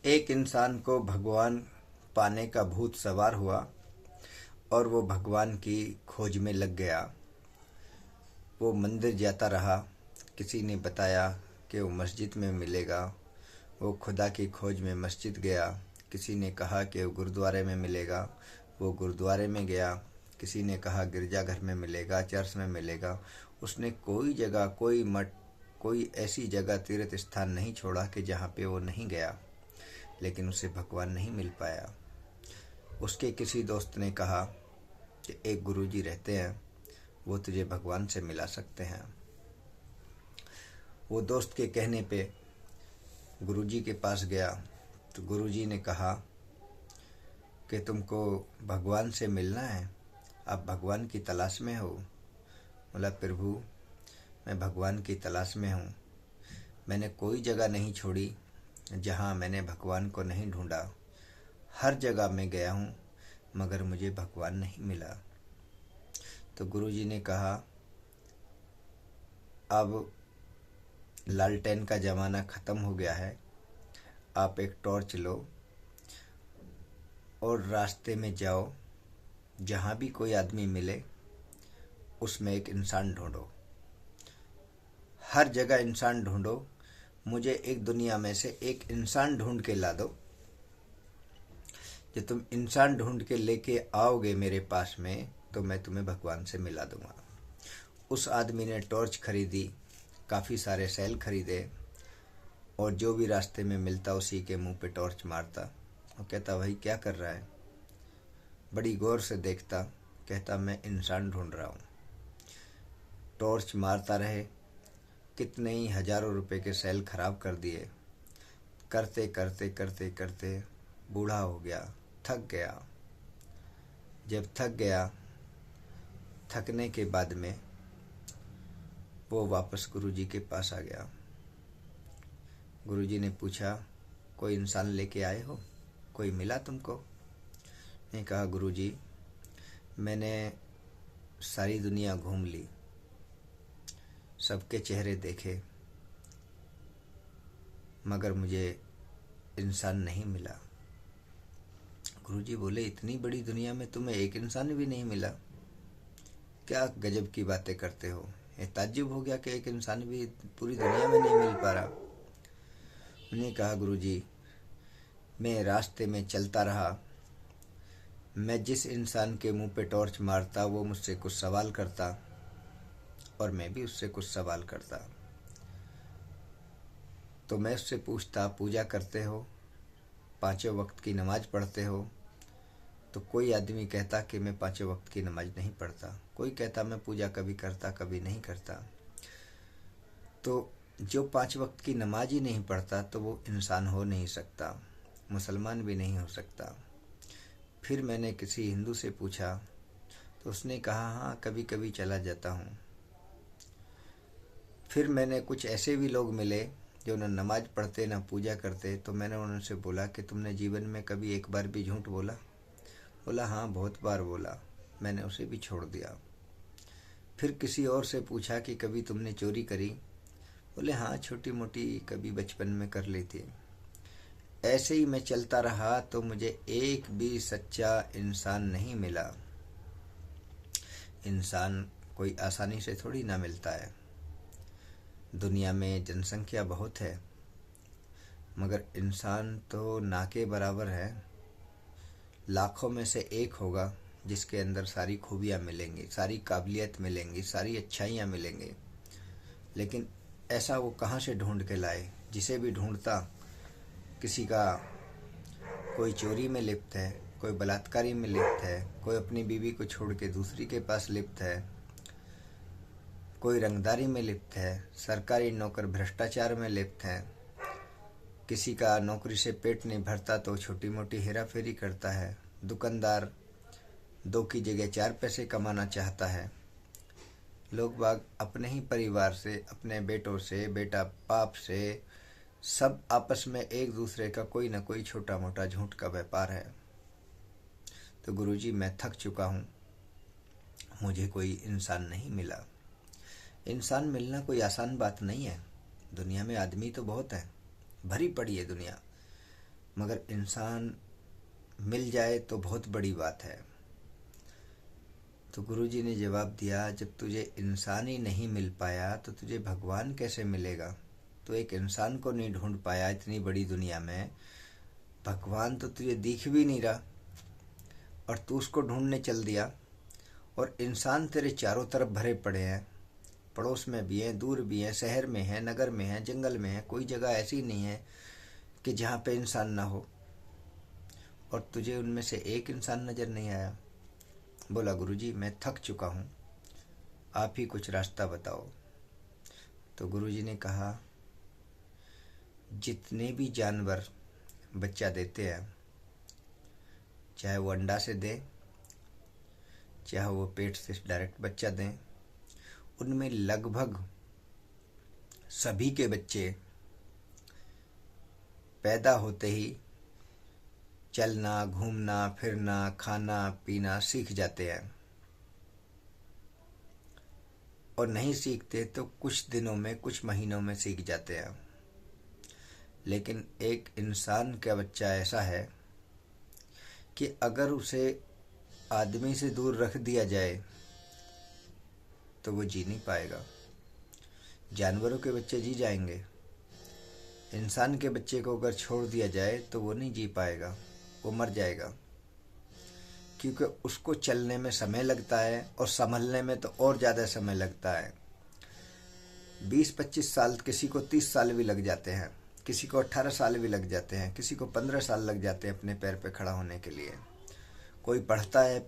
एक इंसान को भगवान पाने का भूत सवार हुआ और वो भगवान की खोज में लग गया। वो मंदिर जाता रहा। किसी ने बताया कि वो मस्जिद में मिलेगा। वो खुदा की खोज में मस्जिद गया। किसी ने कहा कि वो गुरुद्वारे में मिलेगा। वो गुरुद्वारे में गया। किसी ने कहा गिरजाघर में मिलेगा, चर्च में मिलेगा। उसने कोई जगह, कोई मठ, कोई ऐसी जगह, तीर्थ स्थान नहीं छोड़ा कि जहाँ पे वो नहीं गया, लेकिन उसे भगवान नहीं मिल पाया। उसके किसी दोस्त ने कहा कि एक गुरुजी रहते हैं, वो तुझे भगवान से मिला सकते हैं। वो दोस्त के कहने पे गुरुजी के पास गया तो गुरुजी ने कहा कि तुमको भगवान से मिलना है, आप भगवान की तलाश में हो। बोला, प्रभु मैं भगवान की तलाश में हूँ। मैंने कोई जगह नहीं छोड़ी जहाँ मैंने भगवान को नहीं ढूंढा। हर जगह मैं गया हूँ मगर मुझे भगवान नहीं मिला। तो गुरुजी ने कहा, अब लालटेन का ज़माना ख़त्म हो गया है। आप एक टॉर्च लो और रास्ते में जाओ, जहाँ भी कोई आदमी मिले उसमें एक इंसान ढूंढो। हर जगह इंसान ढूंढो। मुझे एक दुनिया में से एक इंसान ढूंढ के ला दो। जब तुम इंसान ढूंढ के लेके आओगे मेरे पास में तो मैं तुम्हें भगवान से मिला दूंगा। उस आदमी ने टॉर्च खरीदी, काफ़ी सारे सेल खरीदे और जो भी रास्ते में मिलता उसी के मुंह पे टॉर्च मारता। वो कहता, भाई क्या कर रहा है? बड़ी गौर से देखता, कहता, मैं इंसान ढूंढ रहा हूँ। टॉर्च मारता रहे, कितने ही हजारों रुपए के सेल खराब कर दिए। करते करते करते करते बूढ़ा हो गया, थक गया। जब थक गया, थकने के बाद में वो वापस गुरुजी के पास आ गया। गुरुजी ने पूछा, कोई इंसान लेके आए हो? कोई मिला तुमको? ने कहा, गुरुजी मैंने सारी दुनिया घूम ली, सबके चेहरे देखे, मगर मुझे इंसान नहीं मिला। गुरुजी बोले, इतनी बड़ी दुनिया में तुम्हें एक इंसान भी नहीं मिला? क्या गजब की बातें करते हो। ये ताज्जुब हो गया कि एक इंसान भी पूरी दुनिया में नहीं मिल पा रहा। उन्हें कहा, गुरुजी मैं रास्ते में चलता रहा। मैं जिस इंसान के मुंह पे टॉर्च मारता वो मुझसे कुछ सवाल करता और मैं भी उससे कुछ सवाल करता। तो मैं उससे पूछता, पूजा करते हो? पांचों वक्त की नमाज पढ़ते हो? तो कोई आदमी कहता कि मैं पांचों वक्त की नमाज नहीं पढ़ता। कोई कहता मैं पूजा कभी करता कभी नहीं करता। तो जो पांच वक्त की नमाज ही नहीं पढ़ता तो वो इंसान हो नहीं सकता, मुसलमान भी नहीं हो सकता। फिर मैंने किसी हिंदू से पूछा तो उसने कहा, हाँ कभी कभी चला जाता हूँ। फिर मैंने कुछ ऐसे भी लोग मिले जो न नमाज पढ़ते न पूजा करते। तो मैंने उनसे बोला कि तुमने जीवन में कभी एक बार भी झूठ बोला? बोला, हाँ बहुत बार बोला। मैंने उसे भी छोड़ दिया। फिर किसी और से पूछा कि कभी तुमने चोरी करी? बोले, हाँ छोटी मोटी कभी बचपन में कर ली थी। ऐसे ही मैं चलता रहा तो मुझे एक भी सच्चा इंसान नहीं मिला। इंसान कोई आसानी से थोड़ी ना मिलता है। दुनिया में जनसंख्या बहुत है मगर इंसान तो ना के बराबर है। लाखों में से एक होगा जिसके अंदर सारी खूबियाँ मिलेंगी, सारी काबिलियत मिलेंगी, सारी अच्छाइयाँ मिलेंगी। लेकिन ऐसा वो कहाँ से ढूंढ के लाए? जिसे भी ढूंढता, किसी का कोई चोरी में लिप्त है, कोई बलात्कारी में लिप्त है, कोई अपनी बीवी को छोड़ के दूसरी के पास लिप्त है, कोई रंगदारी में लिप्त है, सरकारी नौकर भ्रष्टाचार में लिप्त है, किसी का नौकरी से पेट नहीं भरता तो छोटी मोटी हेरा फेरी करता है, दुकानदार दो की जगह चार पैसे कमाना चाहता है। लोग बाग अपने ही परिवार से, अपने बेटों से, बेटा बाप से, सब आपस में एक दूसरे का कोई ना कोई छोटा मोटा झूठ का व्यापार है। तो गुरुजी मैं थक चुका हूँ, मुझे कोई इंसान नहीं मिला। इंसान मिलना कोई आसान बात नहीं है। दुनिया में आदमी तो बहुत हैं, भरी पड़ी है दुनिया। मगर इंसान मिल जाए तो बहुत बड़ी बात है। तो गुरुजी ने जवाब दिया, जब तुझे इंसान ही नहीं मिल पाया तो तुझे भगवान कैसे मिलेगा? तो एक इंसान को नहीं ढूंढ पाया इतनी बड़ी दुनिया में, भगवान तो तुझे दिख भी नहीं रहा और तू उसको ढूंढने चल दिया। और इंसान तेरे चारों तरफ भरे पड़े हैं, पड़ोस में भी हैं, दूर भी हैं, शहर में हैं, नगर में हैं, जंगल में हैं, कोई जगह ऐसी नहीं है कि जहाँ पे इंसान ना हो, और तुझे उनमें से एक इंसान नज़र नहीं आया। बोला, गुरुजी मैं थक चुका हूँ, आप ही कुछ रास्ता बताओ। तो गुरुजी ने कहा, जितने भी जानवर बच्चा देते हैं, चाहे वो अंडा से दें, चाहे वो पेट से डायरेक्ट बच्चा दें, उनमें लगभग सभी के बच्चे पैदा होते ही चलना, घूमना, फिरना, खाना पीना सीख जाते हैं। और नहीं सीखते तो कुछ दिनों में, कुछ महीनों में सीख जाते हैं। लेकिन एक इंसान का बच्चा ऐसा है कि अगर उसे आदमी से दूर रख दिया जाए तो वो जी नहीं पाएगा। जानवरों के बच्चे जी जाएंगे, इंसान के बच्चे को अगर छोड़ दिया जाए तो वो नहीं जी पाएगा, वो मर जाएगा। क्योंकि उसको चलने में समय लगता है और संभलने में तो और ज़्यादा समय लगता है। 20-25 साल, किसी को 30 साल भी लग जाते हैं, किसी को 18 साल भी लग जाते हैं, किसी को 15 साल लग जाते हैं अपने पैर पे खड़ा होने के लिए। कोई पढ़ता है